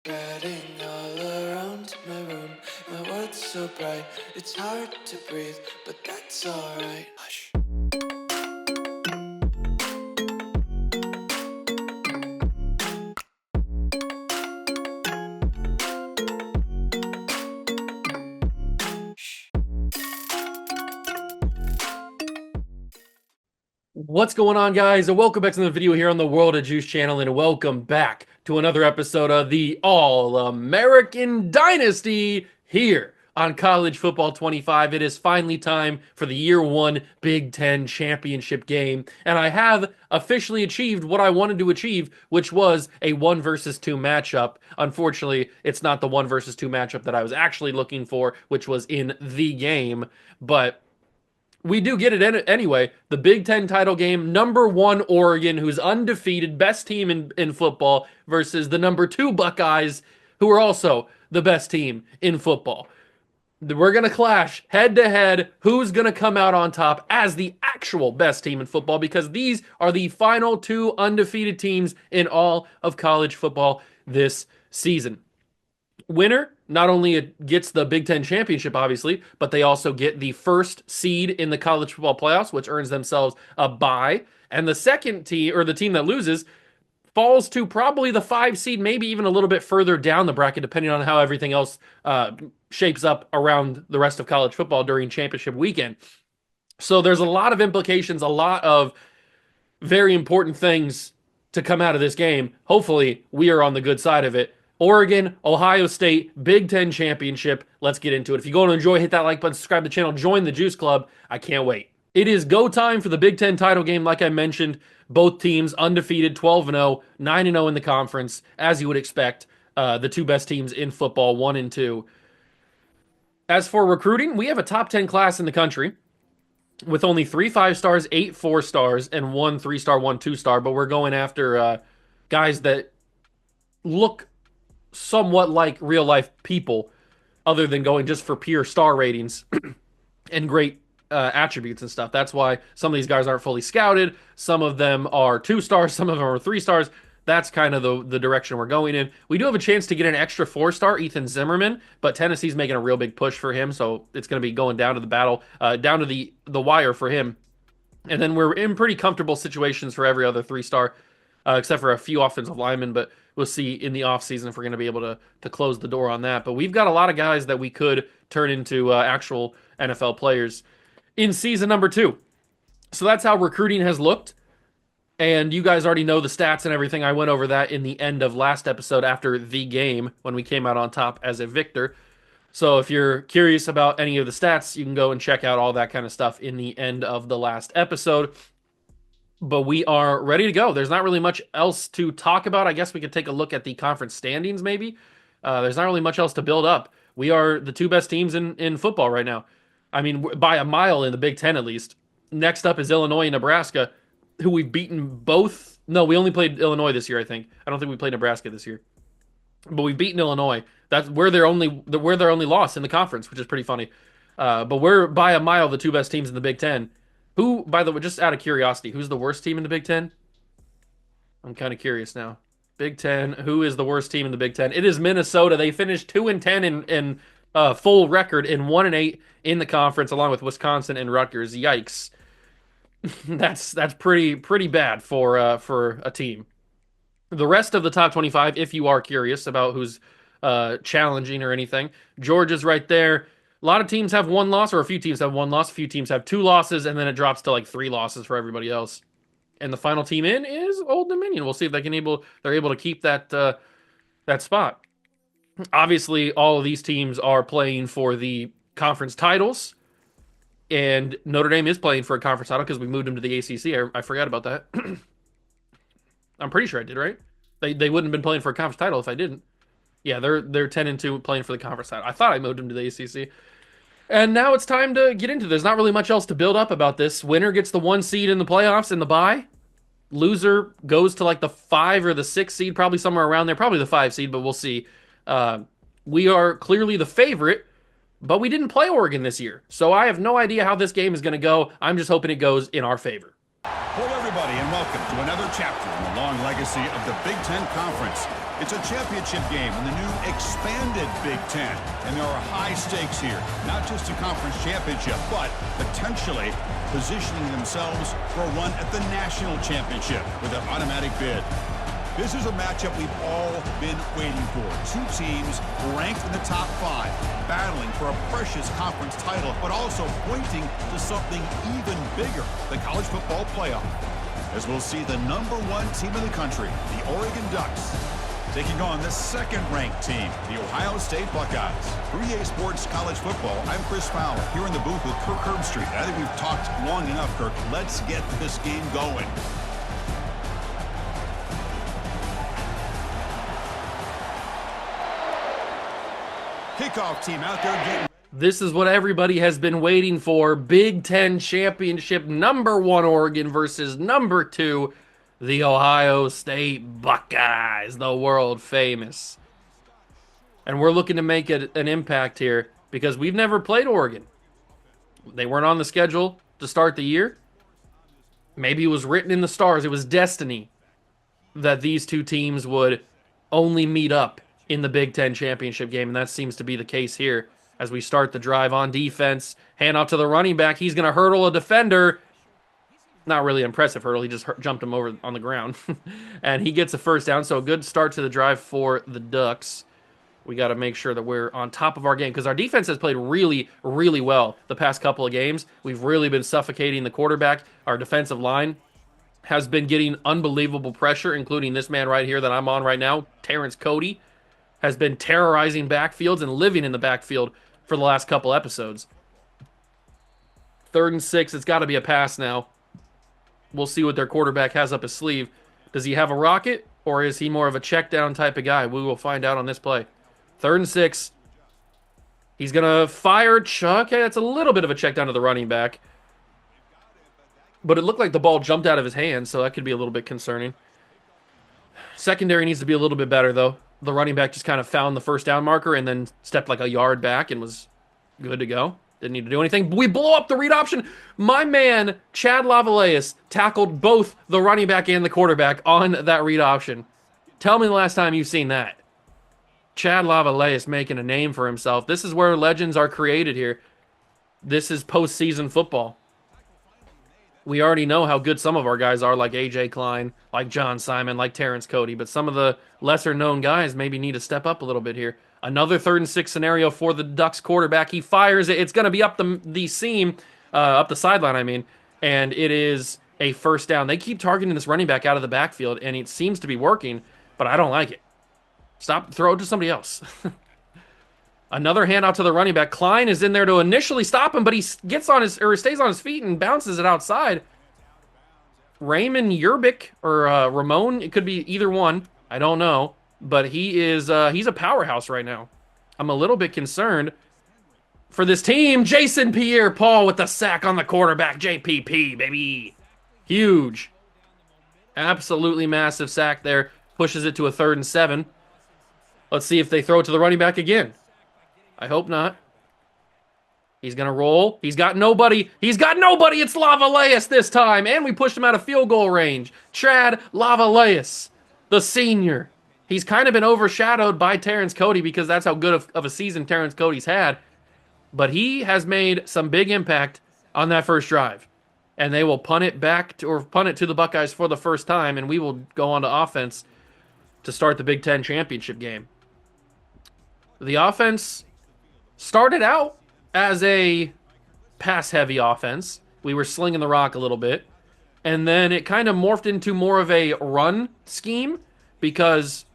Spreading all around my room, my world's so bright, it's hard to breathe, but that's alright. Hush. What's going on, guys, and welcome back to the video here on the World of Juice channel, and welcome back to another episode of the All-American Dynasty here on College Football 25. It is finally time for the Year 1 Big Ten Championship game, and I have officially achieved what I wanted to achieve, which was a 1 versus 2 matchup. Unfortunately, it's not the 1 versus 2 matchup that I was actually looking for, which was in the game, but we do get it anyway. The Big Ten title game, #1 Oregon, who's undefeated, best team in football, versus the #2 Buckeyes, who are also the best team in football. We're going to clash head to head. Who's going to come out on top as the actual best team in football? Because these are the final 2 undefeated teams in all of college football this season. Winner not only gets the Big Ten championship, obviously, but they also get the first seed in the college football playoffs, which earns themselves a bye. And the second team, or the team that loses, falls to probably the 5 seed, maybe even a little bit further down the bracket, depending on how everything else shapes up around the rest of college football during championship weekend. So there's a lot of implications, a lot of very important things to come out of this game. Hopefully, we are on the good side of it. Oregon, Ohio State, Big Ten Championship. Let's get into it. If you go and enjoy, hit that like button, subscribe to the channel, join the Juice Club. I can't wait. It is go time for the Big Ten title game, like I mentioned. Both teams undefeated, 12-0, 9-0 in the conference, as you would expect. The 2 best teams in football, 1 and 2. As for recruiting, we have a top 10 class in the country with only 3 5-stars, 8 4-stars, and 1 3-star, 1 2-star. But we're going after guys that look somewhat like real life people, other than going just for pure star ratings and great attributes and stuff. That's why some of these guys aren't fully scouted. Some of them are 2 stars, some of them are 3 stars. That's kind of the direction we're going in. We do have a chance to get an extra 4-star, Ethan Zimmerman, but Tennessee's making a real big push for him, so it's going to be going down to the battle, down to the wire for him. And then we're in pretty comfortable situations for every other 3-star, except for a few offensive linemen, but we'll see in the offseason if we're going to be able to close the door on that. But we've got a lot of guys that we could turn into actual NFL players in season #2. So that's how recruiting has looked. And you guys already know the stats and everything. I went over that in the end of last episode after the game when we came out on top as a victor. So if you're curious about any of the stats, you can go and check out all that kind of stuff in the end of the last episode. But we are ready to go. There's not really much else to talk about. I guess we could take a look at the conference standings, maybe. There's not really much else to build up. We are the 2 best teams in football right now. I mean, by a mile in the Big Ten, at least. Next up is Illinois and Nebraska, who we've beaten both. No, we only played Illinois this year, I think. I don't think we played Nebraska this year. But we've beaten Illinois. We're their only loss in the conference, which is pretty funny. But we're by a mile the 2 best teams in the Big Ten. Who, by the way, just out of curiosity, who's the worst team in the Big Ten? I'm kind of curious now. Big Ten, who is the worst team in the Big Ten? It is Minnesota. They finished 2-10 in full record and 1-8 in the conference, along with Wisconsin and Rutgers. Yikes. That's pretty bad for a team. The rest of the top 25, if you are curious about who's challenging or anything, Georgia's right there. A lot of teams have 1 loss, or a few teams have 1 loss. A few teams have 2 losses, and then it drops to like 3 losses for everybody else. And the final team in is Old Dominion. We'll see if they're able to keep that spot. Obviously, all of these teams are playing for the conference titles, and Notre Dame is playing for a conference title because we moved them to the ACC. I forgot about that. I'm pretty sure I did, right? They wouldn't have been playing for a conference title if I didn't. Yeah, they're 10-2 playing for the conference title. I thought I moved them to the ACC. And now it's time to get into this. There's not really much else to build up about this. Winner gets the 1 seed in the playoffs in the bye. Loser goes to like the 5 or the 6 seed, probably somewhere around there. Probably the 5 seed, but we'll see. We are clearly the favorite, but we didn't play Oregon this year. So I have no idea how this game is going to go. I'm just hoping it goes in our favor. Hello, everybody, and welcome to another chapter in the long legacy of the Big Ten Conference. It's a championship game in the new expanded Big Ten, and there are high stakes here, not just a conference championship, but potentially positioning themselves for a run at the national championship with an automatic bid. This is a matchup we've all been waiting for. Two teams ranked in the top 5, battling for a precious conference title, but also pointing to something even bigger, the college football playoff. As we'll see the #1 team in the country, the Oregon Ducks, taking on the second-ranked team, the Ohio State Buckeyes. For EA Sports College Football, I'm Chris Fowler, here in the booth with Kirk Herbstreit. I think we've talked long enough, Kirk. Let's get this game going. Kickoff team out there getting... This is what everybody has been waiting for. Big Ten Championship, #1 Oregon versus #2, the Ohio State Buckeyes, the world famous. And we're looking to make an impact here because we've never played Oregon. They weren't on the schedule to start the year. Maybe it was written in the stars. It was destiny that these two teams would only meet up in the Big Ten Championship game, and that seems to be the case here as we start the drive on defense. Hand off to the running back. He's going to hurdle a defender. Not really impressive hurdle. He just jumped him over on the ground. And he gets a first down, so a good start to the drive for the Ducks. We got to make sure that we're on top of our game because our defense has played really, really well the past couple of games. We've really been suffocating the quarterback. Our defensive line has been getting unbelievable pressure, including this man right here that I'm on right now, Terrence Cody, has been terrorizing backfields and living in the backfield for the last couple episodes. 3rd and 6, it's got to be a pass now. We'll see what their quarterback has up his sleeve. Does he have a rocket, or is he more of a check down type of guy? We will find out on this play. 3rd and 6. He's going to fire Chuck. Okay, that's a little bit of a check down to the running back. But it looked like the ball jumped out of his hand, so that could be a little bit concerning. Secondary needs to be a little bit better, though. The running back just kind of found the first down marker and then stepped like a yard back and was good to go. Didn't need to do anything. We blow up the read option. My man, Chad Lavalaeus, tackled both the running back and the quarterback on that read option. Tell me the last time you've seen that. Chad Lavalaeus making a name for himself. This is where legends are created here. This is postseason football. We already know how good some of our guys are, like A.J. Klein, like John Simon, like Terrence Cody. But some of the lesser-known guys maybe need to step up a little bit here. Another 3rd and 6 scenario for the Ducks quarterback. He fires it. It's going to be up the seam, up the sideline, I mean. And it is a first down. They keep targeting this running back out of the backfield, and it seems to be working, but I don't like it. Stop, throw it to somebody else. Another handout to the running back. Klein is in there to initially stop him, but he gets on his, or stays on his feet and bounces it outside. Raymond Yerbick or Ramon, it could be either one. I don't know, but he is he's a powerhouse right now. I'm a little bit concerned for this team. Jason Pierre-Paul with the sack on the quarterback. JPP, baby. Huge. Absolutely massive sack there. Pushes it to a 3rd and 7. Let's see if they throw it to the running back again. I hope not. He's going to roll. He's got nobody. He's got nobody. It's Lavalaeus this time. And we pushed him out of field goal range. Chad Lavalaeus, the senior. He's kind of been overshadowed by Terrence Cody because that's how good of a season Terrence Cody's had. But he has made some big impact on that first drive. And they will punt it back to, or punt it to the Buckeyes for the first time. And we will go on to offense to start the Big Ten championship game. The offense started out as a pass-heavy offense. We were slinging the rock a little bit. And then it kind of morphed into more of a run scheme because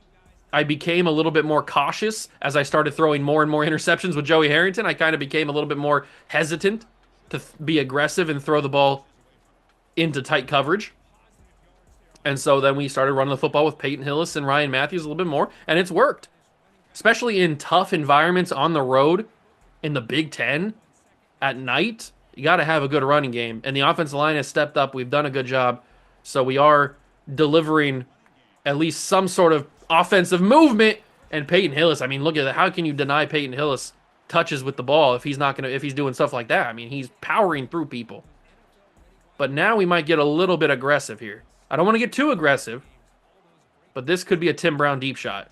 I became a little bit more cautious as I started throwing more and more interceptions with Joey Harrington. I kind of became a little bit more hesitant to be aggressive and throw the ball into tight coverage. And so then we started running the football with Peyton Hillis and Ryan Matthews a little bit more, and it's worked. Especially in tough environments on the road, in the Big Ten, at night, you got to have a good running game. And the offensive line has stepped up. We've done a good job. So we are delivering at least some sort of offensive movement. And Peyton Hillis, I mean, look at that. How can you deny Peyton Hillis touches with the ball if he's doing stuff like that? I mean, he's powering through people. But now we might get a little bit aggressive here. I don't want to get too aggressive, but this could be a Tim Brown deep shot.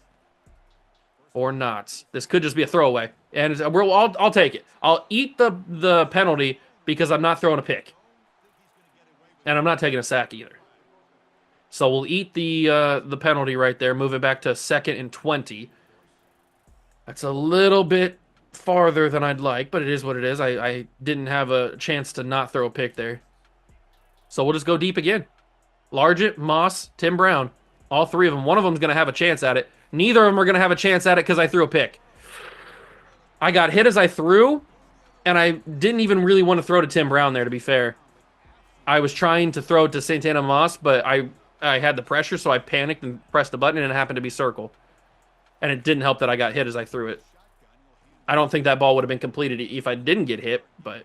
or not. This could just be a throwaway, and I'll take it. I'll eat the penalty because I'm not throwing a pick, and I'm not taking a sack either. So we'll eat the penalty right there, move it back to 2nd and 20. That's a little bit farther than I'd like, but it is what it is. I didn't have a chance to not throw a pick there. So we'll just go deep again. Largent, Moss, Tim Brown. All three of them. One of them's going to have a chance at it. Neither of them are going to have a chance at it because I threw a pick. I got hit as I threw, and I didn't even really want to throw to Tim Brown there, to be fair. I was trying to throw to Santana Moss, but I had the pressure, so I panicked and pressed the button, and it happened to be circle. And it didn't help that I got hit as I threw it. I don't think that ball would have been completed if I didn't get hit, but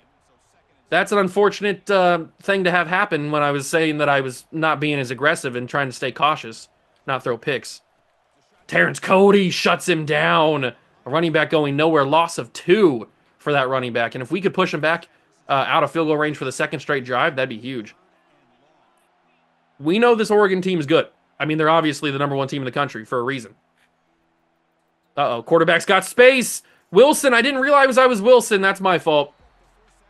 that's an unfortunate thing to have happen when I was saying that I was not being as aggressive and trying to stay cautious, not throw picks. Terrence Cody shuts him down. A running back going nowhere. Loss of 2 for that running back. And if we could push him back out of field goal range for the second straight drive, that'd be huge. We know this Oregon team is good. I mean, they're obviously the #1 team in the country for a reason. Uh-oh, quarterback's got space. Wilson, I didn't realize I was Wilson. That's my fault.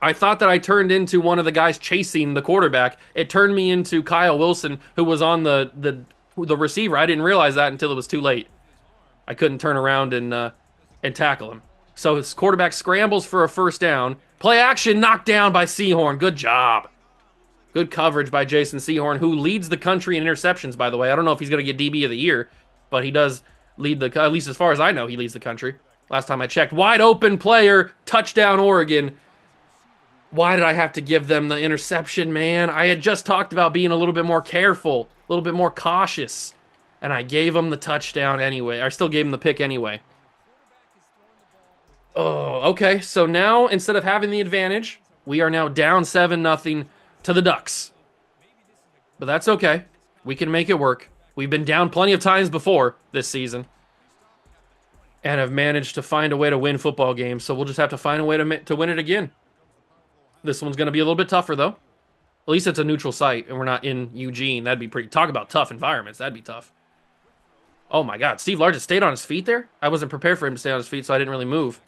I thought that I turned into one of the guys chasing the quarterback. It turned me into Kyle Wilson, who was on the receiver. I didn't realize that until it was too late. I couldn't turn around and tackle him. So his quarterback scrambles for a first down. Play action, knocked down by Sehorn. Good job. Good coverage by Jason Sehorn, who leads the country in interceptions, by the way. I don't know if he's going to get DB of the year, but he does lead at least as far as I know, he leads the country. Last time I checked. Wide open player, touchdown Oregon. Why did I have to give them the interception, man? I had just talked about being a little bit more careful, a little bit more cautious, and I gave them the touchdown anyway. I still gave them the pick anyway. Oh, okay. So now, instead of having the advantage, we are now down 7-0 to the Ducks. But that's okay. We can make it work. We've been down plenty of times before this season and have managed to find a way to win football games, so we'll just have to find a way to win it again. This one's going to be a little bit tougher, though. At least it's a neutral site, and we're not in Eugene. That'd be pretty... Talk about tough environments. That'd be tough. Oh, my God. Steve Largent stayed on his feet there? I wasn't prepared for him to stay on his feet, so I didn't really move.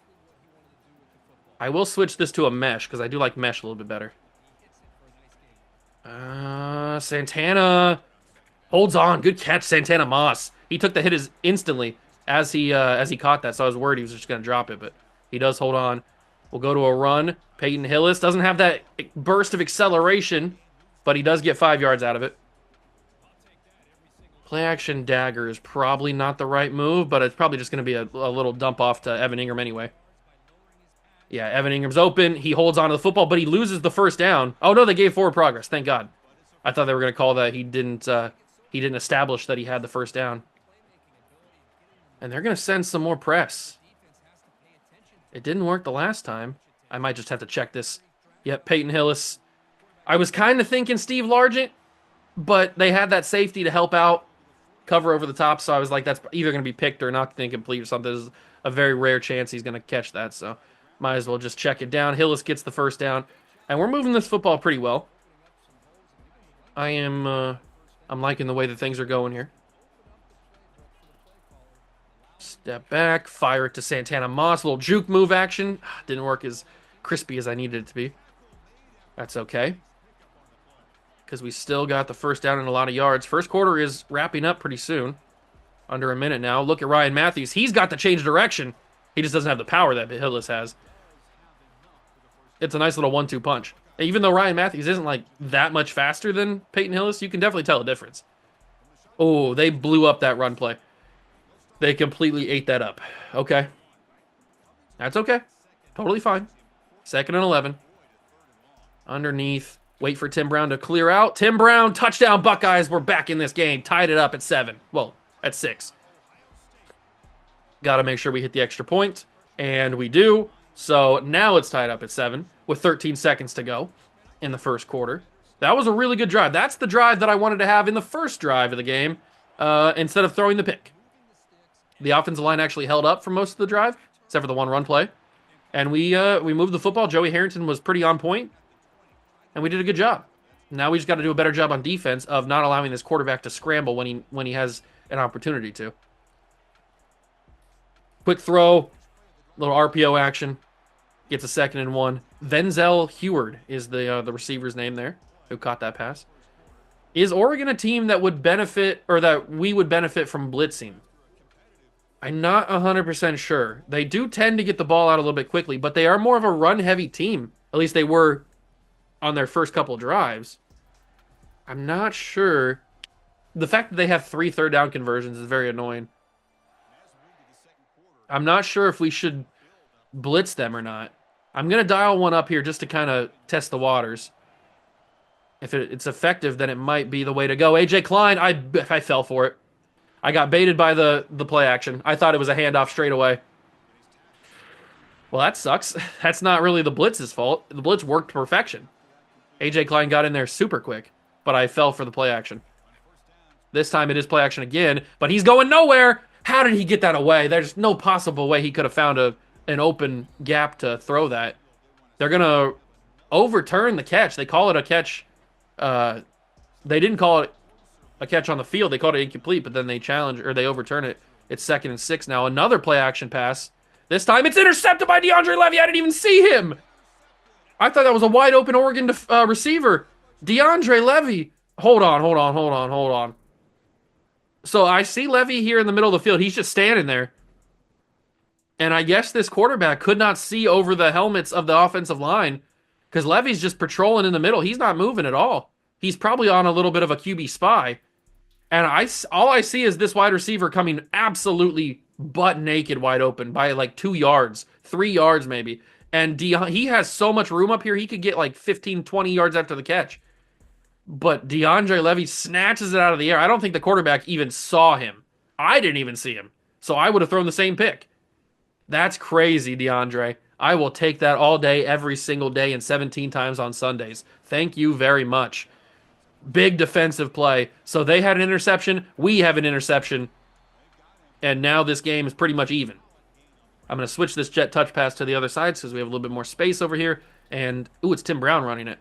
I will switch this to a mesh, because I do like mesh a little bit better. Santana holds on. Good catch, Santana Moss. He took the hit instantly as he caught that, so I was worried he was just going to drop it, but he does hold on. We'll go to a run. Peyton Hillis doesn't have that burst of acceleration, but he does get 5 yards out of it. Play action dagger is probably not the right move, but it's probably just going to be a little dump off to Evan Ingram anyway. Yeah, Evan Ingram's open. He holds on to the football, but he loses the first down. Oh, no, they gave forward progress. Thank God. I thought they were going to call that he didn't establish that he had the first down. And they're going to send some more press. It didn't work the last time. I might just have to check this. Yep, Peyton Hillis. I was kind of thinking Steve Largent, but they had that safety to help out, cover over the top, so I was like, that's either going to be picked or not incomplete or something. There's a very rare chance he's going to catch that, so might as well just check it down. Hillis gets the first down, and we're moving this football pretty well. I'm liking the way that things are going here. Step back, fire it to Santana Moss. A little juke move action. Didn't work as crispy as I needed it to be. That's okay, because we still got the first down and a lot of yards. First quarter is wrapping up pretty soon. Under a minute now. Look at Ryan Matthews. He's got to change direction. He just doesn't have the power that Hillis has. It's a nice little 1-2 punch. Even though Ryan Matthews isn't like that much faster than Peyton Hillis, you can definitely tell a difference. Oh, they blew up that run play. They completely ate that up. Okay. That's okay. Totally fine. 2nd and 11. Underneath. Wait for Tim Brown to clear out. Tim Brown, touchdown Buckeyes. We're back in this game. Tied it up at 7. Well, at 6. Got to make sure we hit the extra point. And we do. So now it's tied up at 7 with 13 seconds to go in the first quarter. That was a really good drive. That's the drive that I wanted to have in the first drive of the game instead of throwing the pick. The offensive line actually held up for most of the drive, except for the one run play. And we moved the football. Joey Harrington was pretty on point, and we did a good job. Now we just got to do a better job on defense of not allowing this quarterback to scramble when he has an opportunity to. Quick throw, little RPO action. Gets a 2nd and 1. Venzel Heward is the receiver's name there, who caught that pass. Is Oregon a team that would benefit, or that we would benefit from blitzing? I'm not 100% sure. They do tend to get the ball out a little bit quickly, but they are more of a run-heavy team. At least they were on their first couple drives. I'm not sure. The fact that they have 3 third-down conversions is very annoying. I'm not sure if we should blitz them or not. I'm going to dial one up here just to kind of test the waters. If it's effective, then it might be the way to go. AJ Klein, I fell for it. I got baited by the play action. I thought it was a handoff straight away. Well, that sucks. That's not really the blitz's fault. The blitz worked to perfection. AJ Klein got in there super quick, but I fell for the play action. This time it is play action again, but he's going nowhere. How did he get that away? There's no possible way he could have found an open gap to throw that. They're going to overturn the catch. They call it a catch. They didn't call it a catch on the field. They called it incomplete, but then they overturn it. It's 2nd and 6 now. Another play action pass. This time it's intercepted by DeAndre Levy. I didn't even see him. I thought that was a wide open Oregon receiver. DeAndre Levy. Hold on. So I see Levy here in the middle of the field. He's just standing there. And I guess this quarterback could not see over the helmets of the offensive line because Levy's just patrolling in the middle. He's not moving at all. He's probably on a little bit of a QB spy. And all I see is this wide receiver coming absolutely butt naked wide open by like 2 yards, 3 yards maybe. And he has so much room up here, he could get like 15, 20 yards after the catch. But DeAndre Levy snatches it out of the air. I don't think the quarterback even saw him. I didn't even see him. So I would have thrown the same pick. That's crazy, DeAndre. I will take that all day, every single day, and 17 times on Sundays. Thank you very much. Big defensive play. So they had an interception. We have an interception. And now this game is pretty much even. I'm going to switch this jet touch pass to the other side because we have a little bit more space over here. And, it's Tim Brown running it.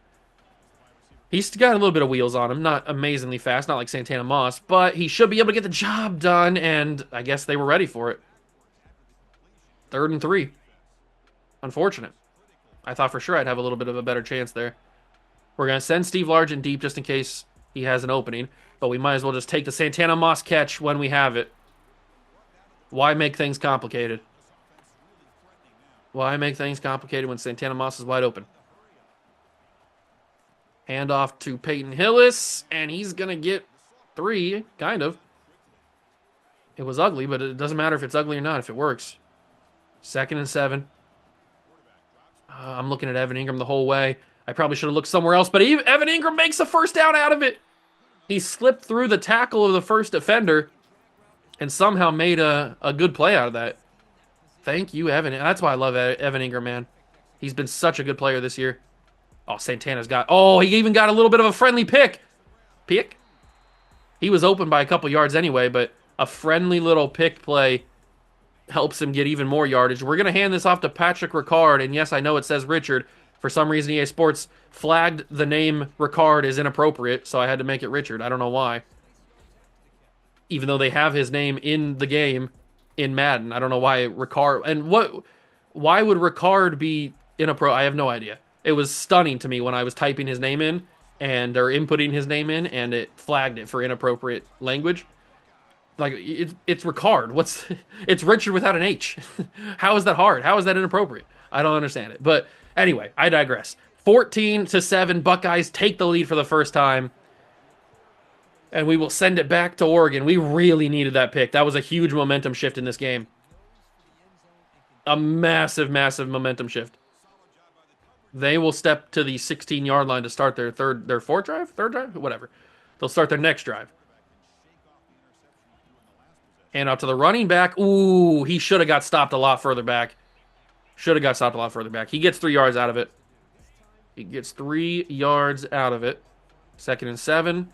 He's got a little bit of wheels on him. Not amazingly fast, not like Santana Moss. But he should be able to get the job done. And I guess they were ready for it. 3rd and 3. Unfortunate. I thought for sure I'd have a little bit of a better chance there. We're going to send Steve Largent deep just in case he has an opening. But we might as well just take the Santana Moss catch when we have it. Why make things complicated? Why make things complicated when Santana Moss is wide open? Hand off to Peyton Hillis, and he's going to get 3, kind of. It was ugly, but it doesn't matter if it's ugly or not if it works. 2nd and 7. I'm looking at Evan Ingram the whole way. I probably should have looked somewhere else, but Evan Ingram makes a first down out of it. He slipped through the tackle of the first defender and somehow made a good play out of that. Thank you, Evan. That's why I love Evan Ingram, man. He's been such a good player this year. Oh, Santana's got... Oh, he even got a little bit of a friendly pick. Pick? He was open by a couple yards anyway, but a friendly little pick play helps him get even more yardage. We're going to hand this off to Patrick Ricard, and yes, I know it says Richard. For some reason, EA Sports flagged the name Ricard as inappropriate, so I had to make it Richard. I don't know why. Even though they have his name in the game in Madden. I don't know why Ricard... And why would Ricard be inappropriate? I have no idea. It was stunning to me when I was typing his name in, or inputting his name in, and it flagged it for inappropriate language. Like, it's Ricard. It's Richard without an H. How is that hard? How is that inappropriate? I don't understand it. But anyway, I digress. 14-7, Buckeyes take the lead for the first time. And we will send it back to Oregon. We really needed that pick. That was a huge momentum shift in this game. A massive, massive momentum shift. They will step to the 16-yard line to start their third drive, whatever. They'll start their next drive. Hand off to the running back. Ooh, he should have got stopped a lot further back. He gets 3 yards out of it. 2nd and 7.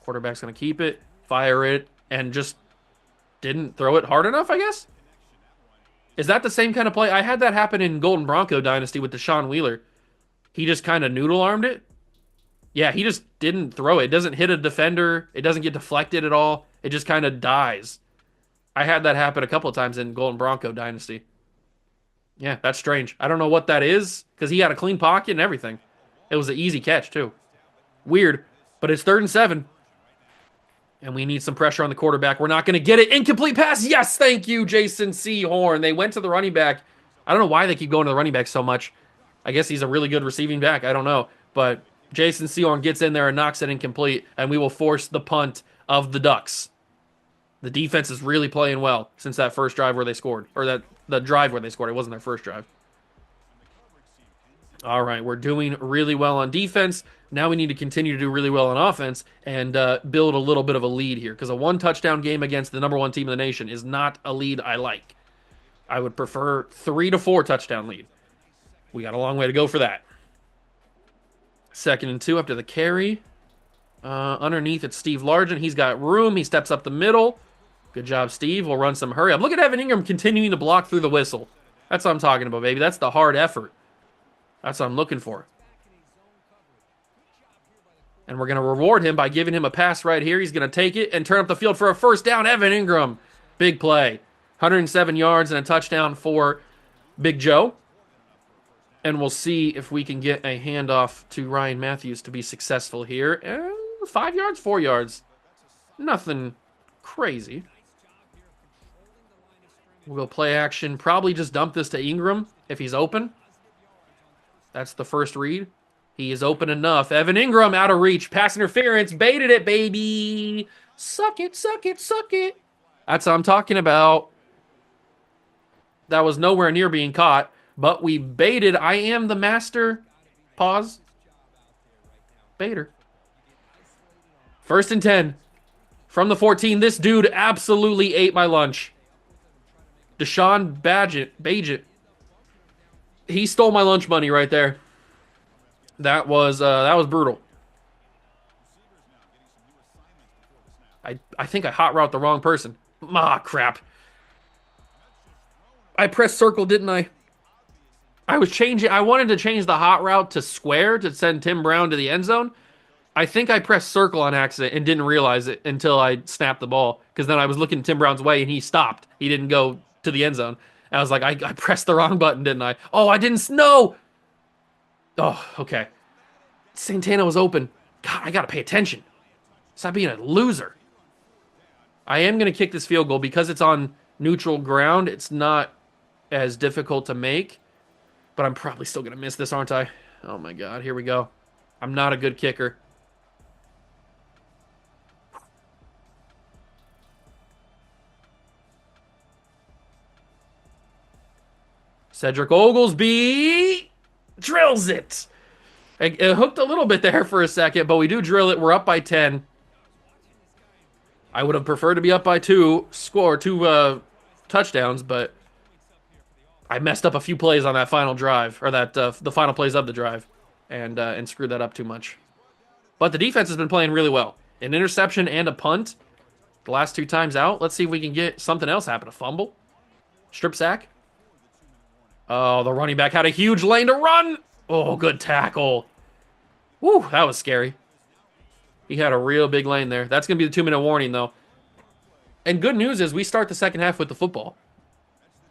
Quarterback's going to keep it, fire it, and just didn't throw it hard enough, I guess? Is that the same kind of play? I had that happen in Golden Bronco Dynasty with Deshaun Wheeler. He just kind of noodle-armed it. Yeah, he just didn't throw it. It doesn't hit a defender. It doesn't get deflected at all. It just kind of dies. I had that happen a couple of times in Golden Bronco Dynasty. Yeah, that's strange. I don't know what that is because he had a clean pocket and everything. It was an easy catch, too. Weird, but it's 3rd and 7. And we need some pressure on the quarterback. We're not going to get it. Incomplete pass. Yes, thank you, Jason Sehorn. They went to the running back. I don't know why they keep going to the running back so much. I guess he's a really good receiving back. I don't know. But Jason Sehorn gets in there and knocks it incomplete, and we will force the punt of the Ducks. The defense is really playing well since that first drive where they scored. Or the drive where they scored. It wasn't their first drive. All right, we're doing really well on defense. Now we need to continue to do really well on offense and build a little bit of a lead here, because a 1-touchdown game against the #1 team in the nation is not a lead I like. I would prefer 3 to 4 touchdown lead. We got a long way to go for that. 2nd and 2 after the carry. Underneath, it's Steve Largent. He's got room. He steps up the middle. Good job, Steve. We'll run some hurry up. Look at Evan Ingram continuing to block through the whistle. That's what I'm talking about, baby. That's the hard effort. That's what I'm looking for. And we're going to reward him by giving him a pass right here. He's going to take it and turn up the field for a first down. Evan Ingram. Big play. 107 yards and a touchdown for Big Joe. And we'll see if we can get a handoff to Ryan Matthews to be successful here. 5 yards, 4 yards. Nothing crazy. We'll go play action. Probably just dump this to Ingram if he's open. That's the first read. He is open enough. Evan Ingram out of reach. Pass interference. Baited it, baby. Suck it, suck it, suck it. That's what I'm talking about. That was nowhere near being caught, but we baited. I am the master. Pause. Baiter. 1st and 10. From the 14. This dude absolutely ate my lunch. Deshaun Badgett. He stole my lunch money right there. That was brutal. I think I hot route the wrong person. Ah, crap. I pressed circle, didn't I? I wanted to change the hot route to square to send Tim Brown to the end zone. I think I pressed circle on accident and didn't realize it until I snapped the ball, because then I was looking Tim Brown's way and he stopped. He didn't go to the end zone. I was like, I pressed the wrong button, didn't I? Oh, I didn't. No. Oh, okay. Santana was open. God, I got to pay attention. Stop being a loser. I am going to kick this field goal because it's on neutral ground. It's not as difficult to make, but I'm probably still going to miss this, aren't I? Oh, my God. Here we go. I'm not a good kicker. Cedric Oglesby drills it. It hooked a little bit there for a second, but we do drill it. We're up by 10. I would have preferred to be up by 2 touchdowns, but I messed up a few plays on that final drive, or the final plays of the drive, and screwed that up too much. But the defense has been playing really well. An interception and a punt the last 2 times out. Let's see if we can get something else happen. A fumble? Strip sack? Oh, the running back had a huge lane to run. Oh, good tackle. Woo, that was scary. He had a real big lane there. That's going to be the 2-minute warning, though. And good news is we start the second half with the football.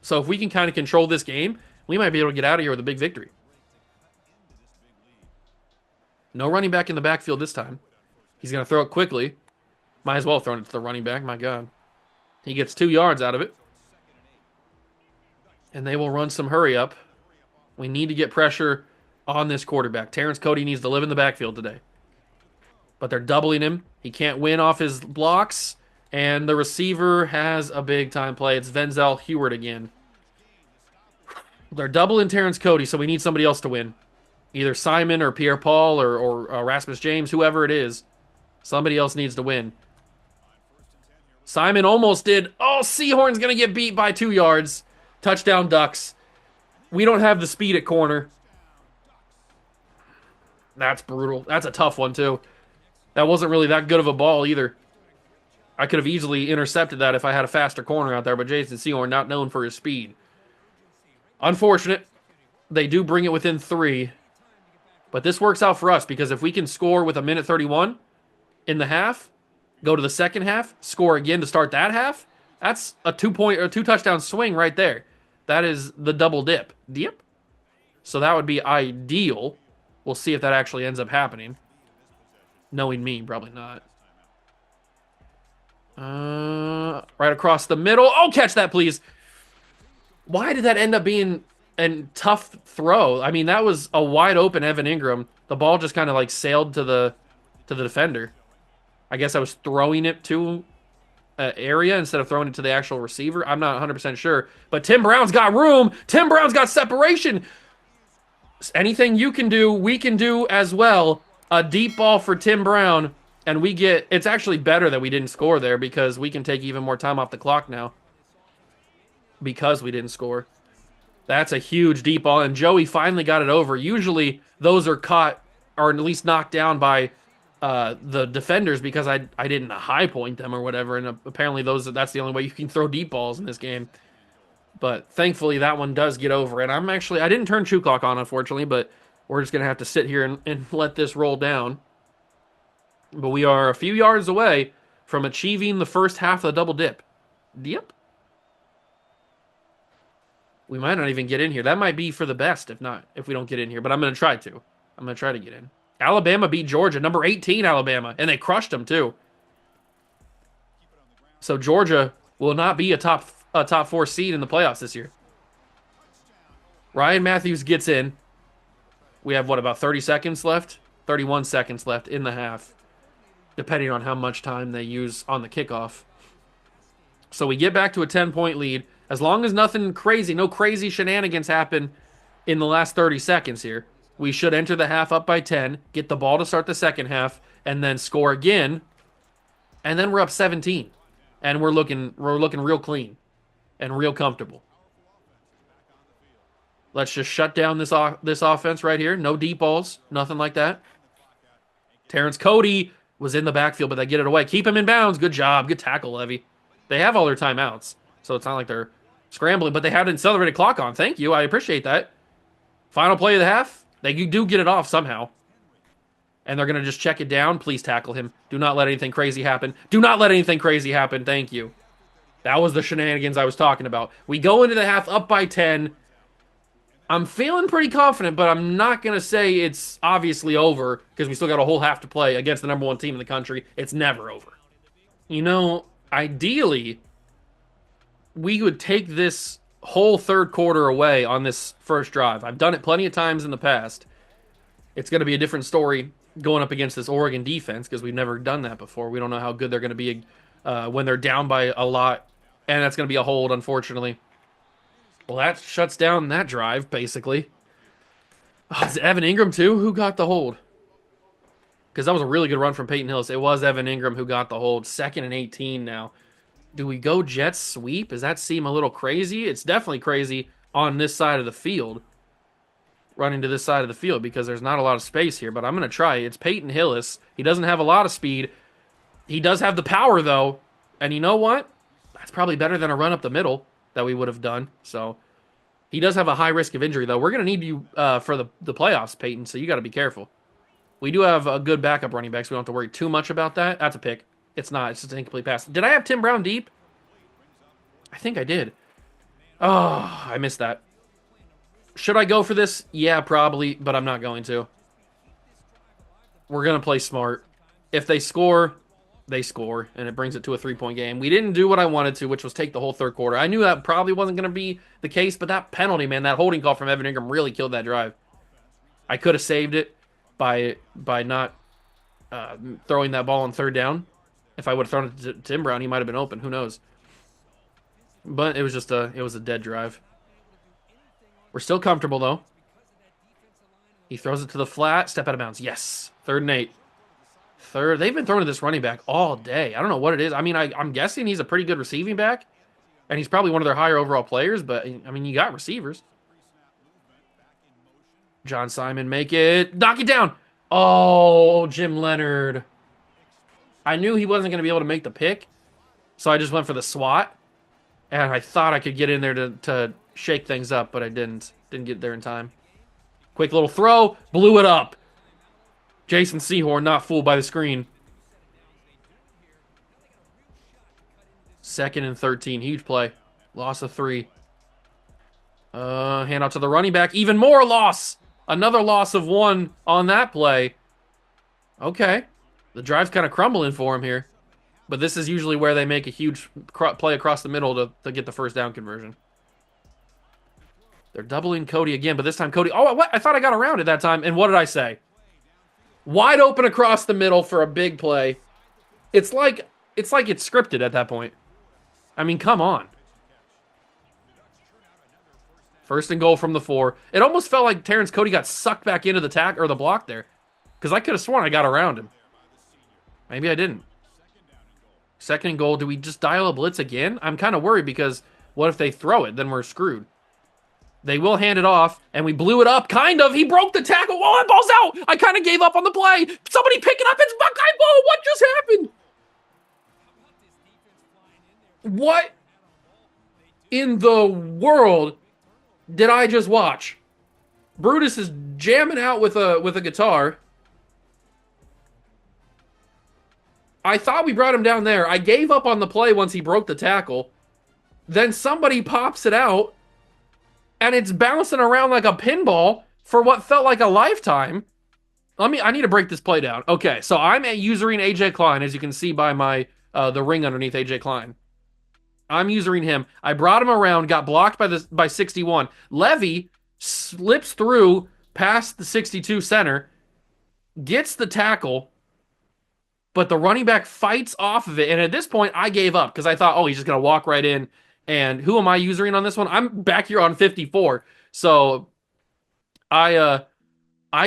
So if we can kind of control this game, we might be able to get out of here with a big victory. No running back in the backfield this time. He's going to throw it quickly. Might as well throw it to the running back. My God. He gets 2 yards out of it. And they will run some hurry up. We need to get pressure on this quarterback. Terrence Cody needs to live in the backfield today. But they're doubling him. He can't win off his blocks. And the receiver has a big-time play. It's Venzel Heward again. They're doubling Terrence Cody, so we need somebody else to win. Either Simon or Pierre-Paul or Rasmus James, whoever it is. Somebody else needs to win. Simon almost did. Oh, Sehorn's going to get beat by 2 yards. Touchdown Ducks. We don't have the speed at corner. That's brutal. That's a tough one, too. That wasn't really that good of a ball, either. I could have easily intercepted that if I had a faster corner out there, but Jason Sehorn not known for his speed. Unfortunate. They do bring it within 3. But this works out for us, because if we can score with 1:31 in the half, go to the second half, score again to start that half, That's a 2 touchdown swing right there. That is the double dip. Dip. So that would be ideal. We'll see if that actually ends up happening. Knowing me, probably not. Right across the middle. Oh, catch that, please. Why did that end up being a tough throw? I mean, that was a wide open Evan Ingram. The ball just kind of like sailed to the defender. I guess I was throwing it to an area instead of throwing it to the actual receiver. I'm not 100% sure. But Tim Brown's got room. Tim Brown's got separation. Anything you can do, we can do as well. A deep ball for Tim Brown. And we get... It's actually better that we didn't score there because we can take even more time off the clock now. Because we didn't score. That's a huge deep ball. And Joey finally got it over. Usually, those are caught or at least knocked down by the defenders because I didn't high point them or whatever. And apparently that's the only way you can throw deep balls in this game. But thankfully, that one does get over. And I didn't turn True Clock on, unfortunately, but we're just going to have to sit here and let this roll down. But we are a few yards away from achieving the first half of the double dip. Yep. We might not even get in here. That might be for the best if we don't get in here. But I'm going to try to. I'm going to try to get in. Alabama beat Georgia. Number 18, Alabama. And they crushed them, too. So Georgia will not be a top 4 seed in the playoffs this year. Ryan Matthews gets in. We have, about 30 seconds left? 31 seconds left in the half, depending on how much time they use on the kickoff. So we get back to a 10-point lead. As long as nothing crazy, no crazy shenanigans happen in the last 30 seconds here, we should enter the half up by 10, get the ball to start the second half, and then score again. And then we're up 17. And we're looking real clean and real comfortable. Let's just shut down this offense right here. No deep balls, nothing like that. Terrence Cody was in the backfield, but they get it away. Keep him in bounds. Good job. Good tackle, Levy. They have all their timeouts, so it's not like they're scrambling, but they had an accelerated clock on. Thank you. I appreciate that. Final play of the half. They do get it off somehow. And they're going to just check it down. Please tackle him. Do not let anything crazy happen. Do not let anything crazy happen. Thank you. That was the shenanigans I was talking about. We go into the half up by 10. I'm feeling pretty confident, but I'm not going to say it's obviously over because we still got a whole half to play against the number 1 team in the country. It's never over. You know, ideally, we would take this whole third quarter away on this first drive. I've done it plenty of times in the past. It's going to be a different story going up against this Oregon defense because we've never done that before. We don't know how good they're going to be when they're down by a lot, and that's going to be a hold, unfortunately. Well, that shuts down that drive, basically. Oh, is it Evan Ingram, too? Who got the hold? Because that was a really good run from Peyton Hillis. It was Evan Ingram who got the hold. 2nd and 18 now. Do we go jet sweep? Does that seem a little crazy? It's definitely crazy on this side of the field. Running to this side of the field because there's not a lot of space here, but I'm going to try. It's Peyton Hillis. He doesn't have a lot of speed. He does have the power, though. And you know what? That's probably better than a run up the middle that we would have done. So he does have a high risk of injury, though. We're going to need you for the playoffs, Peyton, so you got to be careful. We do have a good backup running back, so we don't have to worry too much about that. That's a pick. It's not. It's just an incomplete pass. Did I have Tim Brown deep? I think I did. Oh, I missed that. Should I go for this? Yeah, probably, but I'm not going to. We're going to play smart. If they score, they score, and it brings it to a 3-point game. We didn't do what I wanted to, which was take the whole third quarter. I knew that probably wasn't going to be the case, but that penalty, man, that holding call from Evan Ingram really killed that drive. I could have saved it by not throwing that ball on third down. If I would have thrown it to Tim Brown, he might have been open. Who knows? But it was just it was a dead drive. We're still comfortable, though. He throws it to the flat. Step out of bounds. Yes. 3rd and 8. They've been throwing to this running back all day. I don't know what it is. I mean, I'm guessing he's a pretty good receiving back. And he's probably one of their higher overall players. But, I mean, you got receivers. John Simon, make it. Knock it down. Oh, Jim Leonard. I knew he wasn't going to be able to make the pick. So I just went for the swat. And I thought I could get in there to shake things up, but I didn't. Didn't get there in time. Quick little throw. Blew it up. Jason Sehorn not fooled by the screen. 2nd and 13. Huge play. Loss of 3. Hand out to the running back. Even more loss. Another loss of 1 on that play. Okay. The drive's kind of crumbling for him here. But this is usually where they make a huge play across the middle to get the first down conversion. They're doubling Cody again, but this time Cody... Oh, what? I thought I got around it that time. And what did I say? Wide open across the middle for a big play. It's like it's scripted at that point. I mean, come on. 1st and goal from the 4. It almost felt like Terrence Cody got sucked back into the tack or the block there. Because I could have sworn I got around him. Maybe I didn't. 2nd and goal. Do we just dial a blitz again? I'm kind of worried because what if they throw it? Then we're screwed. They will hand it off, and we blew it up. Kind of. He broke the tackle. Oh, that ball's out. I kind of gave up on the play. Somebody pick it up. It's Buckeye ball. What just happened? What in the world did I just watch? Brutus is jamming out with a guitar. I thought we brought him down there. I gave up on the play once he broke the tackle. Then somebody pops it out, and it's bouncing around like a pinball for what felt like a lifetime. I need to break this play down. Okay, so I'm usering AJ Klein, as you can see by my the ring underneath AJ Klein. I'm using him. I brought him around, got blocked by 61. Levy slips through past the 62 center, gets the tackle, but the running back fights off of it. And at this point, I gave up because I thought, oh, he's just going to walk right in. And who am I using on this one? I'm back here on 54. So I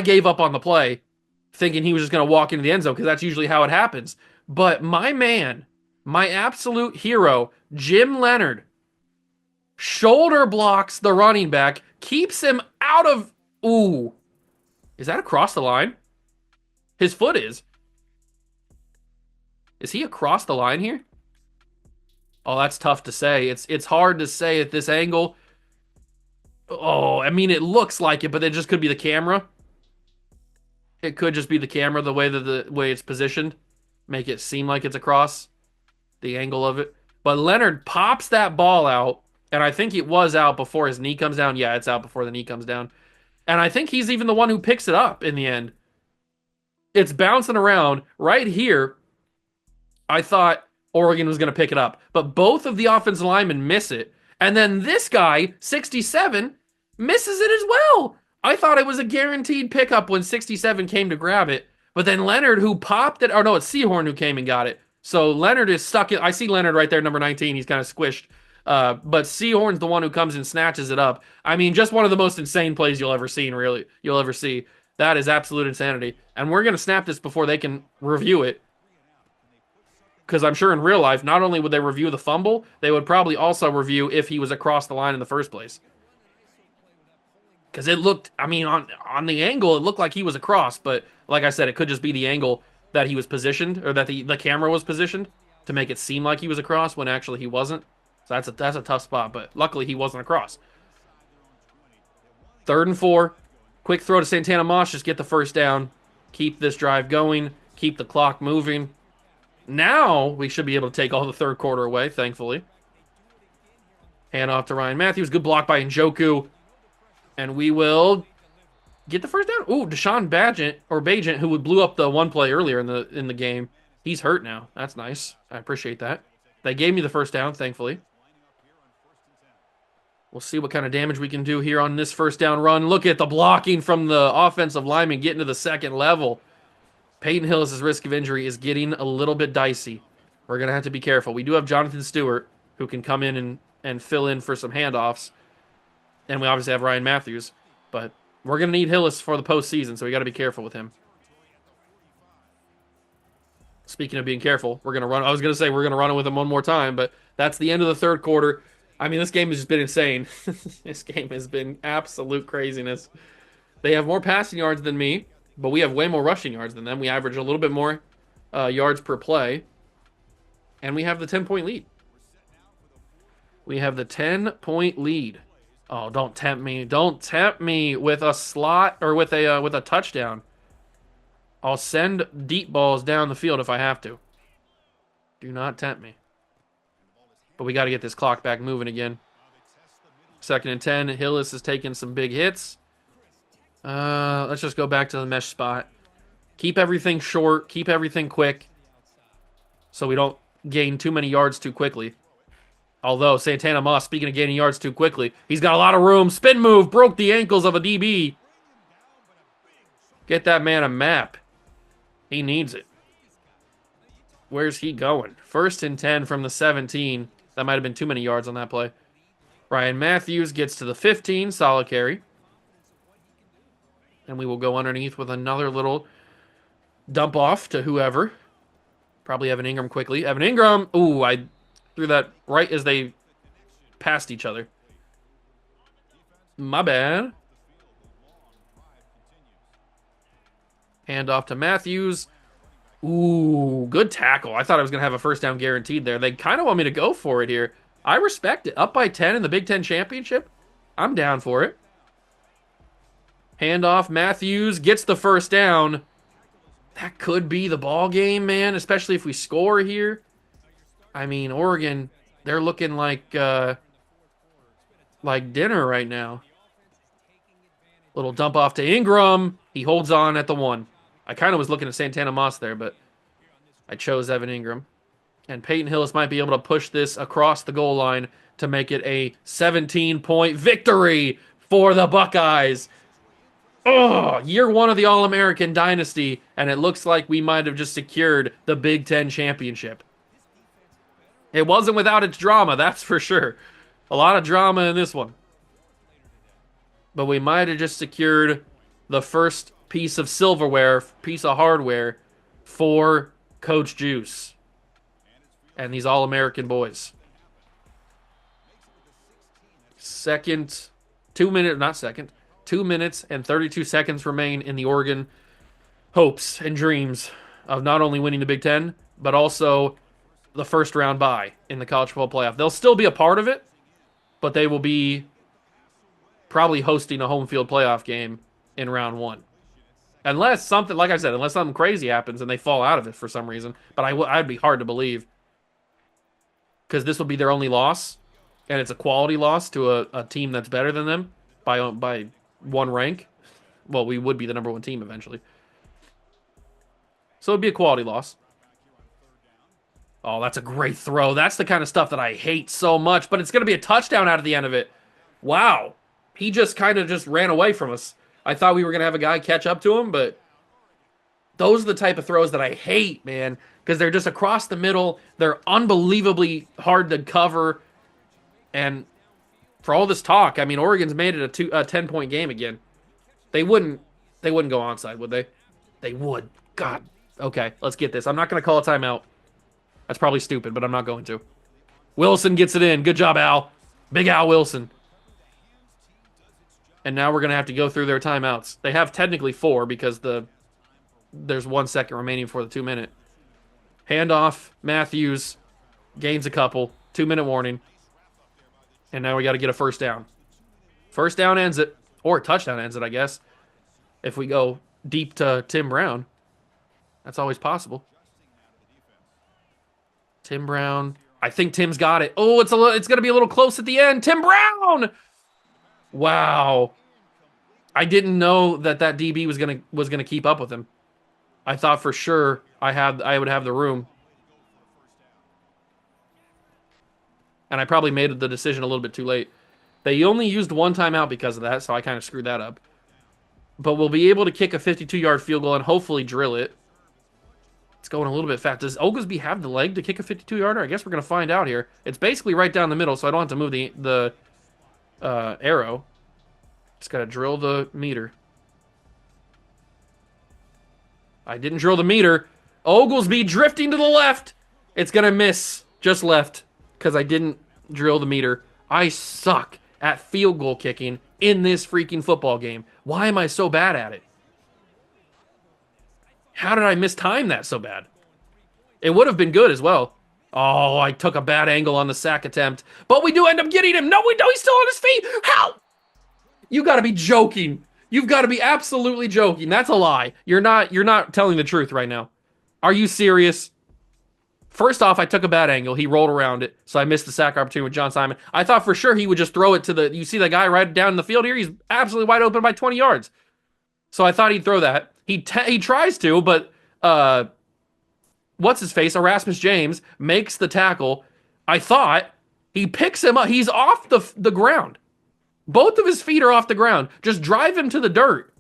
gave up on the play thinking he was just going to walk into the end zone because that's usually how it happens. But my man, my absolute hero, Jim Leonard, shoulder blocks the running back, keeps him out of... Ooh. Is that across the line? His foot is. Is he across the line here? Oh, that's tough to say. It's hard to say at this angle. Oh, I mean, it looks like it, but it just could be the camera. It could just be the camera, the way it's positioned. Make it seem like it's across the angle of it. But Leonard pops that ball out, and I think it was out before his knee comes down. Yeah, it's out before the knee comes down. And I think he's even the one who picks it up in the end. It's bouncing around right here. I thought Oregon was going to pick it up, but both of the offensive linemen miss it. And then this guy, 67, misses it as well. I thought it was a guaranteed pickup when 67 came to grab it, but then Leonard, who popped it, oh no, it's Sehorn who came and got it. So Leonard is stuck in, I see Leonard right there, number 19, he's kind of squished. But Sehorn's the one who comes and snatches it up. I mean, just one of the most insane plays you'll ever see. That is absolute insanity. And we're going to snap this before they can review it. Because I'm sure in real life, not only would they review the fumble, they would probably also review if he was across the line in the first place. Because it looked, I mean, on the angle, it looked like he was across. But like I said, it could just be the angle that he was positioned, or that the camera was positioned to make it seem like he was across when actually he wasn't. So that's a tough spot, but luckily he wasn't across. 3rd and 4. Quick throw to Santana Moss, just get the first down. Keep this drive going. Keep the clock moving. Now we should be able to take all the third quarter away, thankfully. Hand off to Ryan Matthews. Good block by Njoku. And we will get the first down. Ooh, Deshaun Bagent, who blew up the one play earlier in the game. He's hurt now. That's nice. I appreciate that. They gave me the first down, thankfully. We'll see what kind of damage we can do here on this first down run. Look at the blocking from the offensive lineman getting to the second level. Peyton Hillis' risk of injury is getting a little bit dicey. We're going to have to be careful. We do have Jonathan Stewart, who can come in and fill in for some handoffs. And we obviously have Ryan Matthews. But we're going to need Hillis for the postseason, so we got to be careful with him. Speaking of being careful, we're going to run. I was going to say we're going to run it with him one more time, but that's the end of the third quarter. I mean, this game has just been insane. This game has been absolute craziness. They have more passing yards than me, but we have way more rushing yards than them. We average a little bit more yards per play, and we have the 10-point lead. We have the 10-point lead. Oh, don't tempt me. Don't tempt me with a slot or with a touchdown. I'll send deep balls down the field if I have to. Do not tempt me. But we got to get this clock back moving again. 2nd and 10. Hillis is taking some big hits. Let's just go back to the mesh spot. Keep everything short. Keep everything quick. So we don't gain too many yards too quickly. Although, Santana Moss, speaking of gaining yards too quickly, he's got a lot of room. Spin move. Broke the ankles of a DB. Get that man a map. He needs it. Where's he going? 1st and 10 from the 17. That might have been too many yards on that play. Ryan Matthews gets to the 15. Solid carry. And we will go underneath with another little dump off to whoever. Probably Evan Ingram quickly. Evan Ingram. Ooh, I threw that right as they passed each other. My bad. Hand off to Matthews. Ooh, good tackle. I thought I was going to have a first down guaranteed there. They kind of want me to go for it here. I respect it. Up by 10 in the Big Ten Championship. I'm down for it. Hand off. Matthews gets the first down. That could be the ball game, man, especially if we score here. I mean, Oregon, they're looking like dinner right now. Little dump off to Ingram. He holds on at the 1. I kind of was looking at Santana Moss there, but I chose Evan Ingram. And Peyton Hillis might be able to push this across the goal line to make it a 17-point victory for the Buckeyes. Oh, year 1 of the All-American Dynasty, and it looks like we might have just secured the Big Ten Championship. It wasn't without its drama, that's for sure. A lot of drama in this one. But we might have just secured the first piece of silverware, piece of hardware for Coach Juice and these All-American boys. 2 minutes and 32 seconds remain in the Oregon hopes and dreams of not only winning the Big Ten, but also the first round bye in the college football playoff. They'll still be a part of it, but they will be probably hosting a home field playoff game in round 1. Unless something, like I said, unless something crazy happens and they fall out of it for some reason. But I'd be hard to believe. Because this will be their only loss. And it's a quality loss to a team that's better than them by 1 rank. Well, we would be the number 1 team eventually. So it'd be a quality loss. Oh, that's a great throw. That's the kind of stuff that I hate so much. But it's going to be a touchdown out of the end of it. Wow. He just kind of just ran away from us. I thought we were going to have a guy catch up to him, but those are the type of throws that I hate, man, because they're just across the middle. They're unbelievably hard to cover. And for all this talk, I mean, Oregon's made it a 10-point game again. They wouldn't go onside, would they? They would. God. Okay, let's get this. I'm not going to call a timeout. That's probably stupid, but I'm not going to. Wilson gets it in. Good job, Al. Big Al Wilson. And now we're going to have to go through their timeouts. They have technically 4 because there's 1 second remaining for the 2-minute. Handoff, Matthews, gains a couple. 2-minute warning. And now we got to get a first down. First down ends it. Or touchdown ends it, I guess. If we go deep to Tim Brown. That's always possible. Tim Brown. I think Tim's got it. Oh, it's going to be a little close at the end. Tim Brown! Wow. I didn't know that DB was gonna keep up with him. I thought for sure I would have the room. And I probably made the decision a little bit too late. They only used 1 timeout because of that, so I kind of screwed that up. But we'll be able to kick a 52-yard field goal and hopefully drill it. It's going a little bit fast. Does Oglesby have the leg to kick a 52-yarder? I guess we're going to find out here. It's basically right down the middle, so I don't have to move the arrow. Just got to drill the meter. I didn't drill the meter. Oglesby drifting to the left. It's going to miss. Just left because I didn't drill the meter. I suck at field goal kicking in this freaking football game. Why am I so bad at it? How did I mistime that so bad? It would have been good as well. Oh, I took a bad angle on the sack attempt. But we do end up getting him. No, we don't. He's still on his feet. How? You got to be joking. You've got to be absolutely joking. That's a lie. You're not telling the truth right now. Are you serious? First off, I took a bad angle. He rolled around it, so I missed the sack opportunity with John Simon. I thought for sure he would just throw it to the... You see the guy right down in the field here? He's absolutely wide open by 20 yards. So I thought he'd throw that. He tries to, but what's his face? Erasmus James makes the tackle. I thought he picks him up. He's off the ground. Both of his feet are off the ground. Just drive him to the dirt.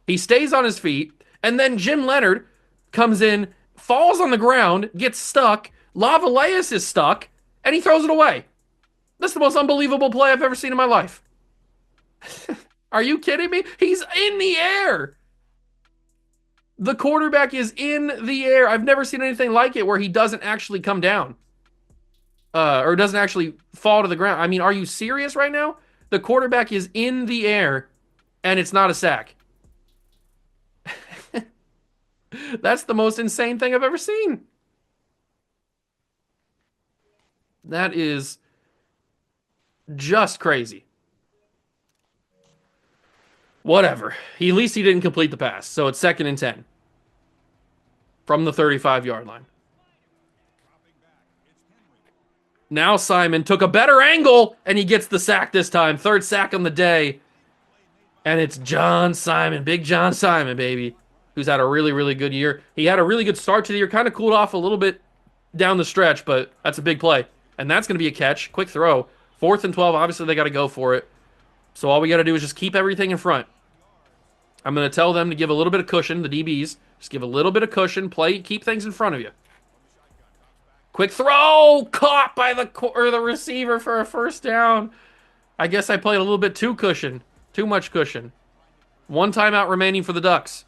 He stays on his feet, and then Jim Leonard comes in, falls on the ground, gets stuck. Lavaleus is stuck, and he throws it away. That's the most unbelievable play I've ever seen in my life. Are you kidding me? He's in the air. The quarterback is in the air. I've never seen anything like it where he doesn't actually come down. Or doesn't actually fall to the ground. I mean, are you serious right now? The quarterback is in the air, and it's not a sack. That's the most insane thing I've ever seen. That is just crazy. Whatever. At least he didn't complete the pass. So it's 2nd and 10. From the 35-yard line. Now Simon took a better angle, and he gets the sack this time. 3rd sack on the day. And it's John Simon. Big John Simon, baby. Who's had a really, really good year. He had a really good start to the year. Kind of cooled off a little bit down the stretch, but that's a big play. And that's going to be a catch. Quick throw. 4th and 12. Obviously, they got to go for it. So all we got to do is just keep everything in front. I'm going to tell them to give a little bit of cushion, the DBs. Just give a little bit of cushion. Keep things in front of you. Quick throw! Caught by the receiver for a 1st down. I guess I played a little bit too cushion. Too much cushion. 1 timeout remaining for the Ducks.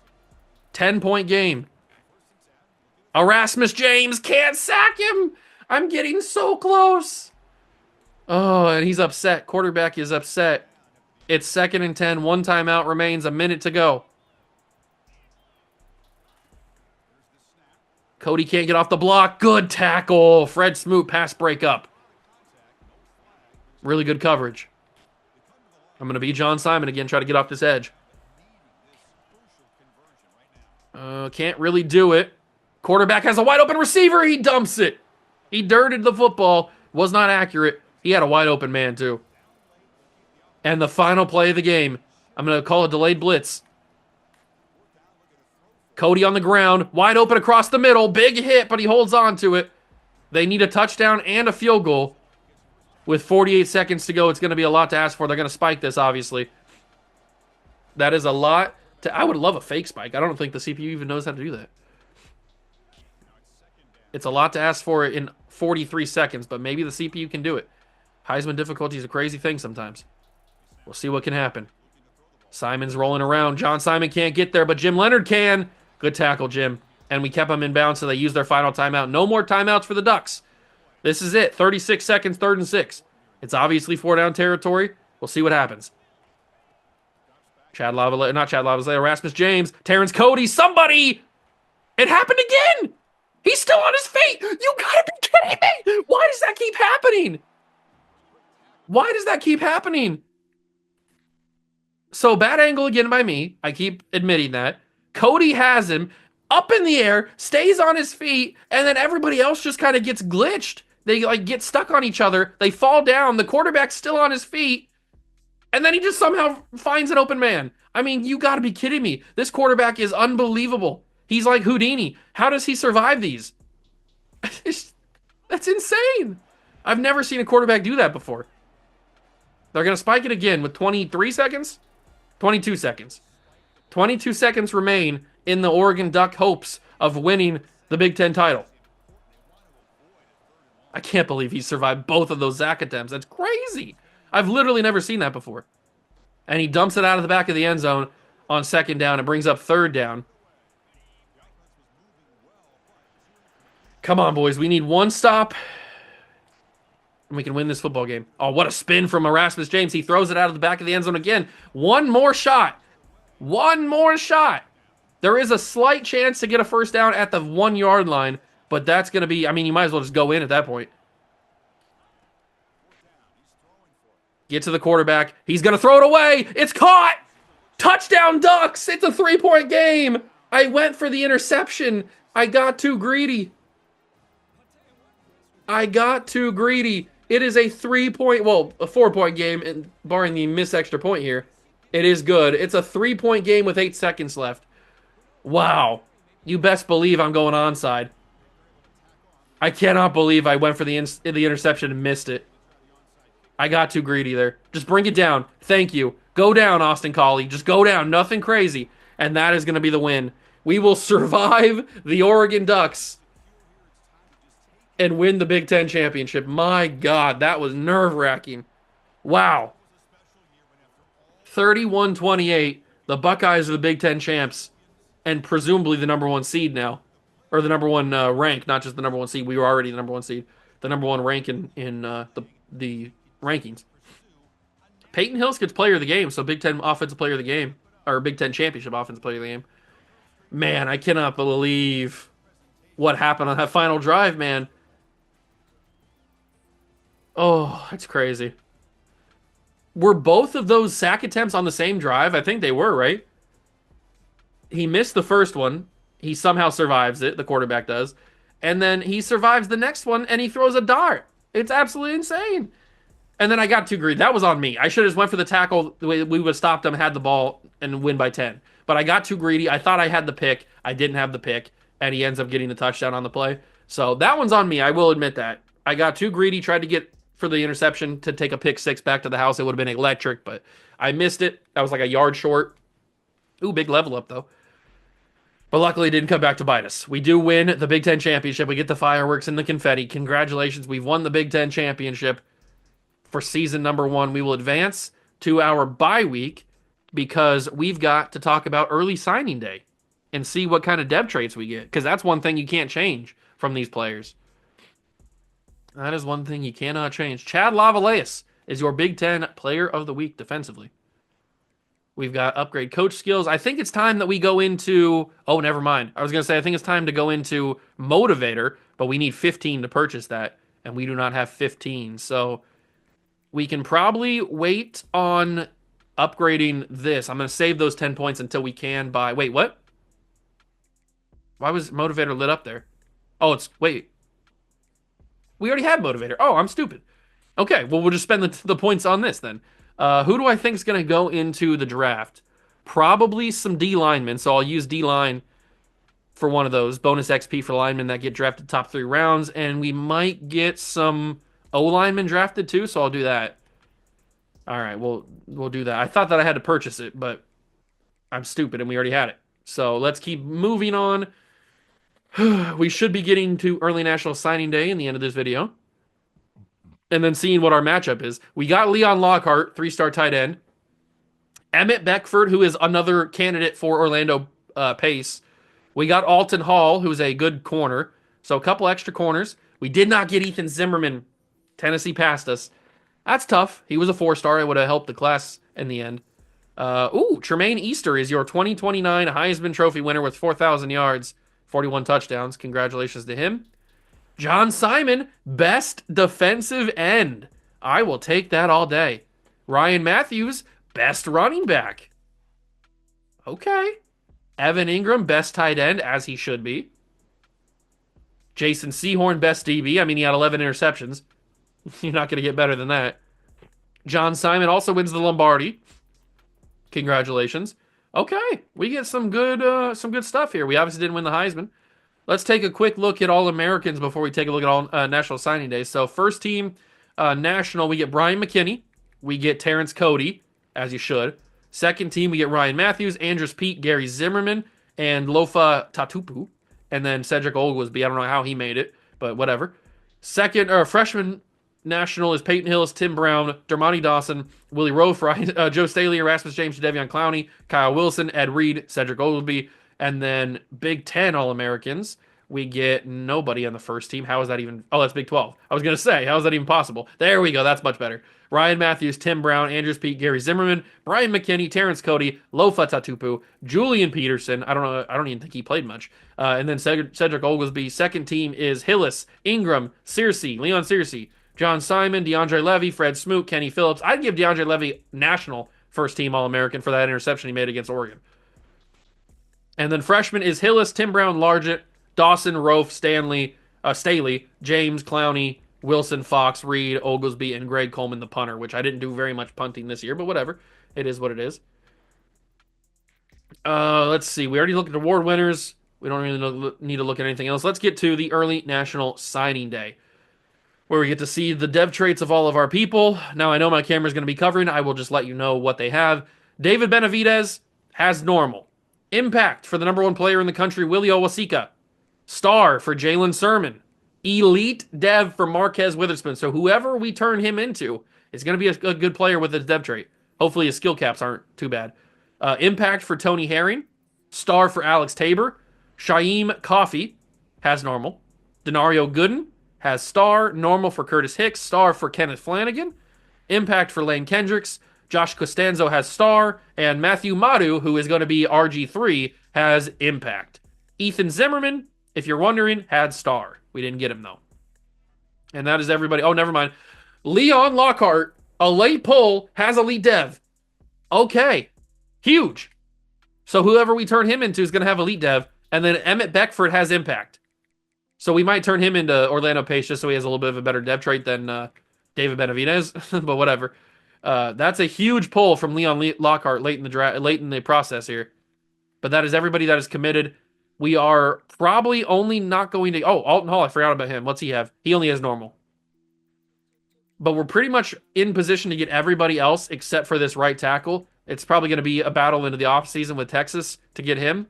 10-point game. Erasmus James can't sack him. I'm getting so close. Oh, and he's upset. Quarterback is upset. It's 2nd and 10. 1 timeout remains. A minute to go. Cody can't get off the block. Good tackle. Fred Smoot pass breakup. Really good coverage. I'm going to be John Simon again. Try to get off this edge. Can't really do it. Quarterback has a wide open receiver. He dumps it. He dirted the football. Was not accurate. He had a wide open man too. And the final play of the game. I'm going to call a delayed blitz. Cody on the ground. Wide open across the middle. Big hit, but he holds on to it. They need a touchdown and a field goal. With 48 seconds to go, it's going to be a lot to ask for. They're going to spike this, obviously. That is a lot. I would love a fake spike. I don't think the CPU even knows how to do that. It's a lot to ask for in 43 seconds, but maybe the CPU can do it. Heisman difficulty is a crazy thing sometimes. We'll see what can happen. Simon's rolling around. John Simon can't get there, but Jim Leonard can. Good tackle, Jim. And we kept them in bounds, so they used their final timeout. No more timeouts for the Ducks. This is it. 36 seconds, 3rd and 6. It's obviously 4-down territory. We'll see what happens. Erasmus James, Terrence Cody, somebody! It happened again! He's still on his feet! You gotta be kidding me! Why does that keep happening? Why does that keep happening? So bad angle again by me. I keep admitting that. Cody has him up in the air, stays on his feet, and then everybody else just kind of gets glitched. They get stuck on each other. They fall down. The quarterback's still on his feet. And then he just somehow finds an open man. I mean, you got to be kidding me. This quarterback is unbelievable. He's like Houdini. How does he survive these? That's insane. I've never seen a quarterback do that before. They're going to spike it again with 23 seconds? 22 seconds. 22 seconds remain in the Oregon Duck hopes of winning the Big Ten title. I can't believe he survived both of those Zach attempts. That's crazy. I've literally never seen that before. And he dumps it out of the back of the end zone on 2nd down and brings up 3rd down. Come on, boys. We need 1 stop. And we can win this football game. Oh, what a spin from Erasmus James. He throws it out of the back of the end zone again. 1 more shot. 1 more shot. There is a slight chance to get a 1st down at the 1-yard line. But that's going to be, I mean, you might as well just go in at that point. Get to the quarterback. He's going to throw it away. It's caught. Touchdown Ducks. It's a 3-point game. I went for the interception. I got too greedy. I got too greedy. It is a 3-point, well, a 4-point game, and barring the missed extra point here, it is good. It's a 3-point game with 8 seconds left. Wow. You best believe I'm going onside. I cannot believe I went for the interception and missed it. I got too greedy there. Just bring it down. Thank you. Go down, Austin Collie. Just go down. Nothing crazy. And that is going to be the win. We will survive the Oregon Ducks and win the Big Ten championship. My God, that was nerve-wracking. Wow. 31-28. The Buckeyes are the Big Ten champs and presumably the number 1 seed now. Or the number 1 rank, not just the number 1 seed. We were already the number 1 seed. The number 1 rank in the rankings. Peyton Hillis gets player of the game, so Big Ten offensive player of the game, or Big Ten championship offensive player of the game. Man, I cannot believe what happened on that final drive, man. Oh, it's crazy. Were both of those sack attempts on the same drive? I think they were, right? He missed the first one. He somehow survives it, the quarterback does. And then he survives the next one, and he throws a dart. It's absolutely insane. And then I got too greedy. That was on me. I should have just went for the tackle. We would have stopped him, had the ball, and win by 10. But I got too greedy. I thought I had the pick. I didn't have the pick, and he ends up getting the touchdown on the play. So that one's on me. I will admit that. I got too greedy, tried to get for the interception to take a pick 6 back to the house. It would have been electric, but I missed it. That was like a yard short. Ooh, big level up, though. But luckily, it didn't come back to bite us. We do win the Big Ten championship. We get the fireworks and the confetti. Congratulations. We've won the Big Ten championship for season number 1. We will advance to our bye week because we've got to talk about early signing day and see what kind of dev traits we get, because that's one thing you can't change from these players. That is one thing you cannot change. Chad Lavalaeus is your Big Ten player of the week defensively. We've got upgrade coach skills. I think it's time that we go into... Oh, never mind. I was going to say, I think it's time to go into motivator, but we need 15 to purchase that, and we do not have 15. So we can probably wait on upgrading this. I'm going to save those 10 points until we can buy... Wait, what? Why was motivator lit up there? Oh, it's... Wait. We already had motivator. Oh, I'm stupid. Okay, well, we'll just spend the points on this then. Who do I think is going to go into the draft? Probably some D linemen, so I'll use D line for one of those. Bonus XP for linemen that get drafted top 3 rounds, and we might get some O linemen drafted too, so I'll do that. All right, we'll do that. I thought that I had to purchase it, but I'm stupid and we already had it. So let's keep moving on. We should be getting to early National Signing Day in the end of this video. And then seeing what our matchup is. We got Leon Lockhart, 3-star tight end. Emmett Beckford, who is another candidate for Orlando Pace. We got Alton Hall, who's a good corner. So a couple extra corners. We did not get Ethan Zimmerman. Tennessee passed us. That's tough. He was a 4-star. It would have helped the class in the end. Tremaine Easter is your 2029 Heisman Trophy winner with 4,000 yards, 41 touchdowns. Congratulations to him. John Simon, best defensive end. I will take that all day. Ryan Matthews, best running back. Okay. Evan Ingram, best tight end, as he should be. Jason Sehorn, best DB. I mean, he had 11 interceptions. You're not going to get better than that. John Simon also wins the Lombardi. Congratulations. Okay, we get some good stuff here. We obviously didn't win the Heisman. Let's take a quick look at All-Americans before we take a look at all National Signing Day. So first team National, we get Brian McKinney. We get Terrence Cody, as you should. Second team, we get Ryan Matthews, Andrus Peat, Gary Zimmerman, and Lofa Tatupu. And then Cedric Oglesby. I don't know how he made it, but whatever. Freshman National is Peyton Hillis, Tim Brown, Dermontti Dawson, Willie Rowe, Joe Staley, Erasmus James, Davion Clowney, Kyle Wilson, Ed Reed, Cedric Oglesby. And then Big Ten All-Americans, we get nobody on the first team. How is that even? Oh, that's Big 12. I was going to say, how is that even possible? There we go. That's much better. Ryan Matthews, Tim Brown, Andrus Peat, Gary Zimmerman, Brian McKinney, Terrence Cody, Lofa Tatupu, Julian Peterson. I don't know. I don't even think he played much. And then Cedric Oglesby. Second team is Hillis, Ingram, Searcy, Leon Searcy, John Simon, DeAndre Levy, Fred Smoot, Kenny Phillips. I'd give DeAndre Levy national first team All-American for that interception he made against Oregon. And then freshman is Hillis, Tim Brown, Largent, Dawson, Rofe, Stanley, Staley, James, Clowney, Wilson, Fox, Reed, Oglesby, and Greg Coleman, the punter, which I didn't do very much punting this year, but whatever. It is what it is. Let's see. We already looked at award winners. We don't really need to look at anything else. Let's get to the early National Signing Day, where we get to see the dev traits of all of our people. Now, I know my camera's going to be covering. I will just let you know what they have. David Benavidez has normal. Impact for the #1 player in the country, Willie Owasika. Star for Jalen Sermon. Elite dev for Marquez Witherspoon. So whoever we turn him into is going to be a good player with his dev trait. Hopefully his skill caps aren't too bad. Impact for Tony Herring. Star for Alex Tabor. Shaim Coffey has normal. Denario Gooden has star. Normal for Curtis Hicks. Star for Kenneth Flanagan. Impact for Lane Kendricks. Josh Costanzo has star. And Matthew Madu, who is going to be RG3, has impact. Ethan Zimmerman, if you're wondering, had star. We didn't get him, though. And that is everybody. Oh, never mind. Leon Lockhart, a late pull, has elite dev. Okay. Huge. So whoever we turn him into is going to have elite dev. And then Emmett Beckford has impact. So we might turn him into Orlando Pace just so he has a little bit of a better dev trait than David Benavidez. But whatever. That's a huge pull from Leon Lockhart late in the process here. But that is everybody that is committed. We are probably only not going to... Oh, Alton Hall, I forgot about him. What's he have? He only has normal. But we're pretty much in position to get everybody else except for this right tackle. It's probably going to be a battle into the offseason with Texas to get him.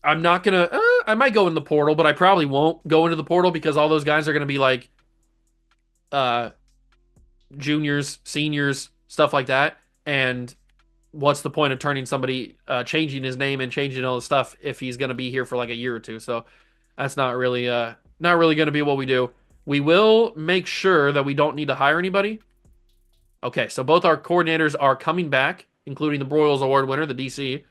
I'm not going to... I might go in the portal, but I probably won't go into the portal because all those guys are going to be like juniors, seniors, stuff like that. And what's the point of turning somebody, changing his name and changing all the stuff if he's going to be here for like a year or two? So that's not really going to be what we do. We will make sure that we don't need to hire anybody. Okay, so both our coordinators are coming back, including the Broyles Award winner, the DC.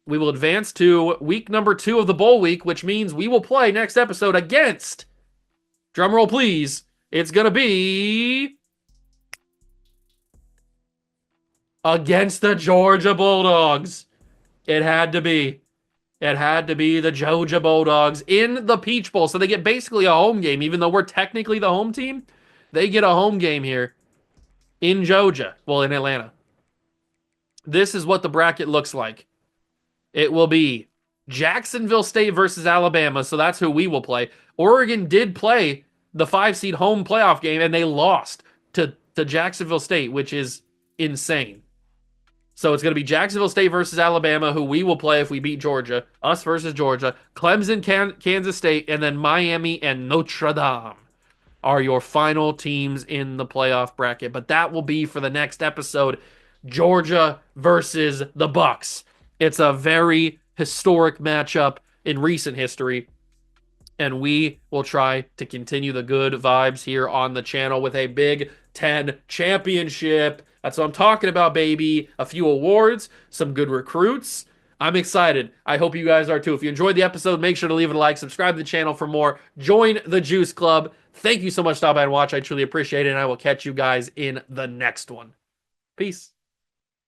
We will advance to week number 2 of the bowl week, which means we will play next episode against, drumroll please, it's going to be against the Georgia Bulldogs. It had to be. It had to be the Georgia Bulldogs in the Peach Bowl. So they get basically a home game. Even though we're technically the home team, they get a home game here in Georgia. Well, in Atlanta. This is what the bracket looks like. It will be Jacksonville State versus Alabama. So that's who we will play. Oregon did play the 5-seed home playoff game, and they lost to Jacksonville State, which is insane. So it's going to be Jacksonville State versus Alabama, who we will play if we beat Georgia. Us versus Georgia. Clemson, Kansas State, and then Miami and Notre Dame are your final teams in the playoff bracket. But that will be for the next episode. Georgia versus the Bucks. It's a very historic matchup in recent history. And we will try to continue the good vibes here on the channel with a Big Ten championship. That's what I'm talking about, baby. A few awards, some good recruits. I'm excited. I hope you guys are too. If you enjoyed the episode, make sure to leave it a like, subscribe to the channel for more. Join the Juice Club. Thank you so much for stopping by and watch. I truly appreciate it, and I will catch you guys in the next one. Peace.